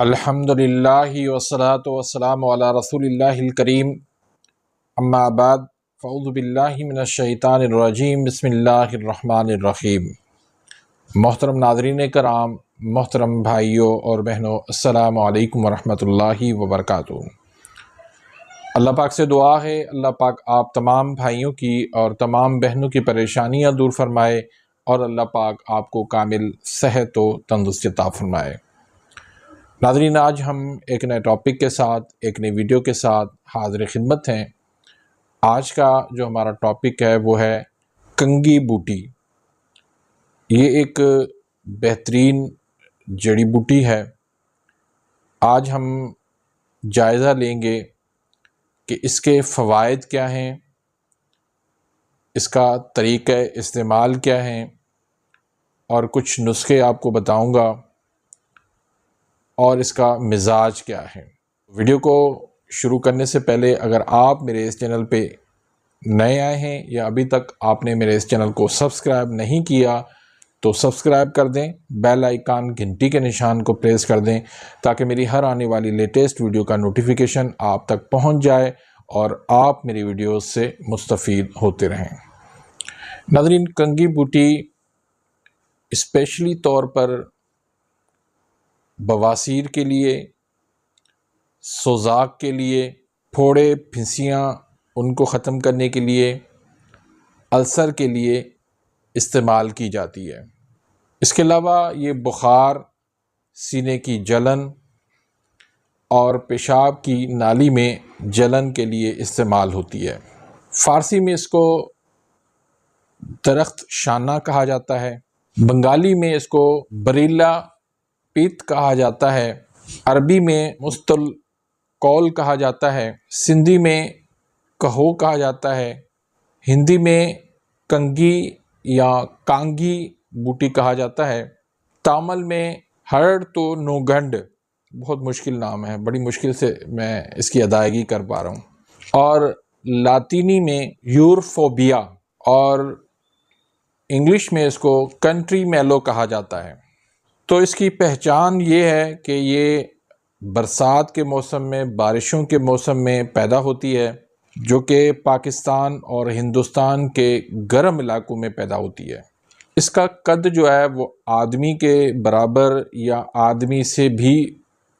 الحمدللہ والصلاة والسلام علی رسول اللہ الکریم، اما بعد فاعوذ باللہ من الشیطان الرجیم، بسم اللہ الرحمن الرحیم۔ محترم ناظرین کرام، محترم بھائیوں اور بہنوں، السلام علیکم ورحمۃ اللہ وبرکاتہ۔ اللہ پاک سے دعا ہے اللہ پاک آپ تمام بھائیوں کی اور تمام بہنوں کی پریشانیاں دور فرمائے اور اللہ پاک آپ کو کامل صحت و تندرستی عطا فرمائے۔ ناظرین، آج ہم ایک نئے ٹاپک کے ساتھ، ایک نئی ویڈیو کے ساتھ حاضر خدمت ہیں۔ آج کا جو ہمارا ٹاپک ہے وہ ہے کنگھی بوٹی۔ یہ ایک بہترین جڑی بوٹی ہے۔ آج ہم جائزہ لیں گے کہ اس کے فوائد کیا ہیں، اس کا طریقہ استعمال کیا ہیں، اور کچھ نسخے آپ کو بتاؤں گا اور اس کا مزاج کیا ہے۔ ویڈیو کو شروع کرنے سے پہلے اگر آپ میرے اس چینل پہ نئے آئے ہیں یا ابھی تک آپ نے میرے اس چینل کو سبسکرائب نہیں کیا تو سبسکرائب کر دیں، بیل آئیکن گھنٹی کے نشان کو پریس کر دیں تاکہ میری ہر آنے والی لیٹسٹ ویڈیو کا نوٹیفیکیشن آپ تک پہنچ جائے اور آپ میری ویڈیوز سے مستفید ہوتے رہیں۔ ناظرین، کنگھی بوٹی اسپیشلی طور پر بواسیر کے لیے، سوزاک کے لیے، پھوڑے پھنسیاں ان کو ختم کرنے کے لیے، السر کے لیے استعمال کی جاتی ہے۔ اس کے علاوہ یہ بخار، سینے کی جلن اور پیشاب کی نالی میں جلن کے لیے استعمال ہوتی ہے۔ فارسی میں اس کو درخت شانہ کہا جاتا ہے، بنگالی میں اس کو بریلا پیت کہا جاتا ہے، عربی میں مستل کول کہا جاتا ہے، سندھی میں کہو کہا جاتا ہے، ہندی میں کنگھی یا کانگھی بوٹی کہا جاتا ہے، تامل میں ہرڑ تو نوگنڈ، بہت مشکل نام ہے، بڑی مشکل سے میں اس کی ادائیگی کر پا رہا ہوں، اور لاطینی میں یورفوبیا، اور انگلش میں اس کو کنٹری میلو کہا جاتا ہے۔ تو اس کی پہچان یہ ہے کہ یہ برسات کے موسم میں، بارشوں کے موسم میں پیدا ہوتی ہے، جو کہ پاکستان اور ہندوستان کے گرم علاقوں میں پیدا ہوتی ہے۔ اس کا قد جو ہے وہ آدمی کے برابر یا آدمی سے بھی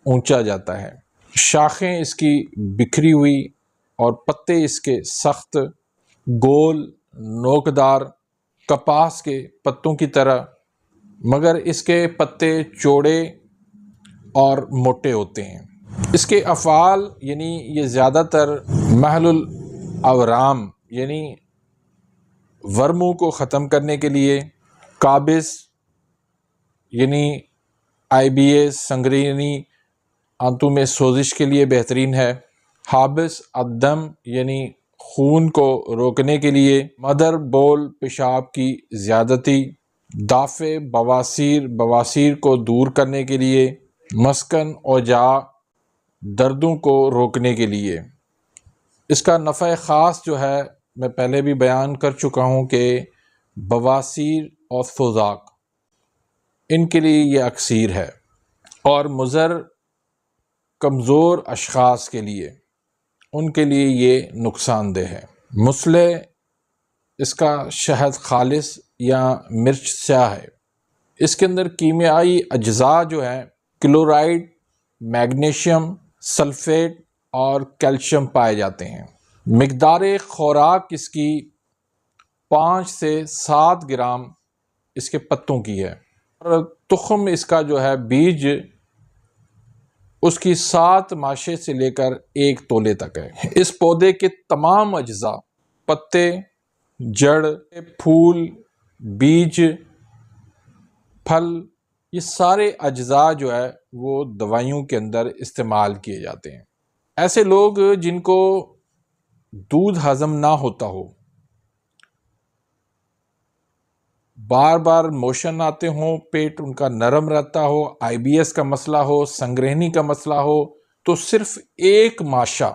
اونچا جاتا ہے۔ شاخیں اس کی بکھری ہوئی اور پتے اس کے سخت، گول، نوکدار، کپاس کے پتوں کی طرح، مگر اس کے پتے چوڑے اور موٹے ہوتے ہیں۔ اس کے افعال یعنی یہ زیادہ تر محل الاورام یعنی ورموں کو ختم کرنے کے لیے، قابض یعنی IBS سنگرینی آنتوں میں سوزش کے لیے بہترین ہے، حابس الدم یعنی خون کو روکنے کے لیے، مدر بول پیشاب کی زیادتی، دافع بواسیر کو دور کرنے کے لیے، مسکن اوجاع دردوں کو روکنے کے لیے۔ اس کا نفع خاص جو ہے میں پہلے بھی بیان کر چکا ہوں کہ بواسیر اور سوزاک ان کے لیے یہ اکسیر ہے، اور مضر کمزور اشخاص کے لیے، ان کے لیے یہ نقصان دہ ہے۔ مسلح اس کا شہد خالص یا مرچ سیاہ ہے۔ اس کے اندر کیمیائی اجزاء جو ہیں کلورائڈ، میگنیشیم، سلفیٹ اور کیلشیم پائے جاتے ہیں۔ مقدار خوراک اس کی 5 سے 7 گرام اس کے پتوں کی ہے، اور تخم اس کا جو ہے بیج اس کی 7 ماشے سے لے کر 1 تولے تک ہے۔ اس پودے کے تمام اجزاء، پتے، جڑ، پھول، بیج، پھل، یہ سارے اجزاء جو ہے وہ دوائیوں کے اندر استعمال کیے جاتے ہیں۔ ایسے لوگ جن کو دودھ ہضم نہ ہوتا ہو، بار بار موشن آتے ہوں، پیٹ ان کا نرم رہتا ہو، IBS کا مسئلہ ہو، سنگرہنی کا مسئلہ ہو، تو صرف 1 ماشا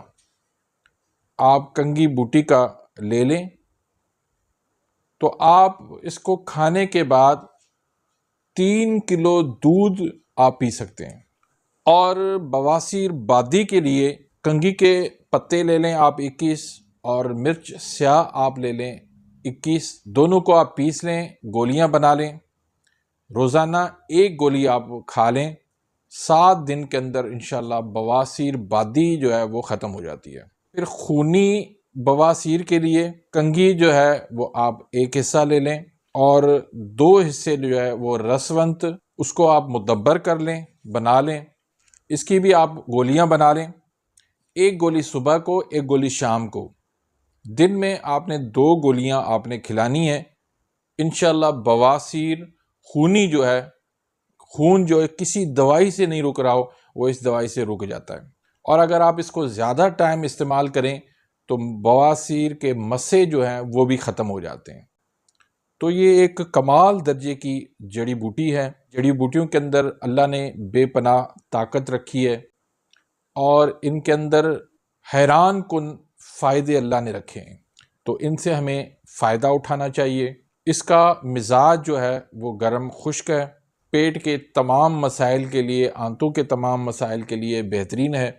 آپ کنگھی بوٹی کا لے لیں تو آپ اس کو کھانے کے بعد 3 کلو دودھ آپ پی سکتے ہیں۔ اور بواسیر بادی کے لیے کنگھی کے پتے لے لیں آپ 21، اور مرچ سیاہ آپ لے لیں 21، دونوں کو آپ پیس لیں، گولیاں بنا لیں، روزانہ 1 گولی آپ کھا لیں، 7 دن کے اندر انشاءاللہ بواسیر بادی جو ہے وہ ختم ہو جاتی ہے۔ پھر خونی بواسیر کے لیے کنگھی جو ہے وہ آپ 1 حصہ لے لیں، اور 2 حصے جو ہے وہ رسونت، اس کو آپ مدبر کر لیں، بنا لیں، اس کی بھی آپ گولیاں بنا لیں، 1 گولی صبح کو، 1 گولی شام کو، دن میں آپ نے 2 گولیاں آپ نے کھلانی ہے۔ انشاءاللہ بواسیر خونی جو ہے، خون جو ہے کسی دوائی سے نہیں رک رہا ہو، وہ اس دوائی سے رک جاتا ہے۔ اور اگر آپ اس کو زیادہ ٹائم استعمال کریں تو بواسیر کے مسے جو ہیں وہ بھی ختم ہو جاتے ہیں۔ تو یہ ایک کمال درجے کی جڑی بوٹی ہے۔ جڑی بوٹیوں کے اندر اللہ نے بے پناہ طاقت رکھی ہے، اور ان کے اندر حیران کن فائدے اللہ نے رکھے ہیں، تو ان سے ہمیں فائدہ اٹھانا چاہیے۔ اس کا مزاج جو ہے وہ گرم خشک ہے، پیٹ کے تمام مسائل کے لیے، آنتوں کے تمام مسائل کے لیے بہترین ہے۔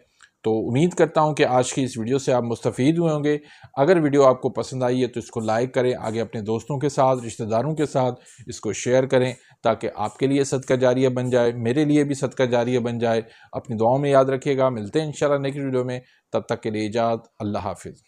تو امید کرتا ہوں کہ آج کی اس ویڈیو سے آپ مستفید ہوئے ہوں گے۔ اگر ویڈیو آپ کو پسند آئی ہے تو اس کو لائک کریں، آگے اپنے دوستوں کے ساتھ، رشتہ داروں کے ساتھ اس کو شیئر کریں، تاکہ آپ کے لیے صدقہ جاریہ بن جائے، میرے لیے بھی صدقہ جاریہ بن جائے۔ اپنی دعاؤں میں یاد رکھیے گا۔ ملتے ہیں انشاءاللہ نیکسٹ ویڈیو میں، تب تک کے لیے اجازت، اللہ حافظ۔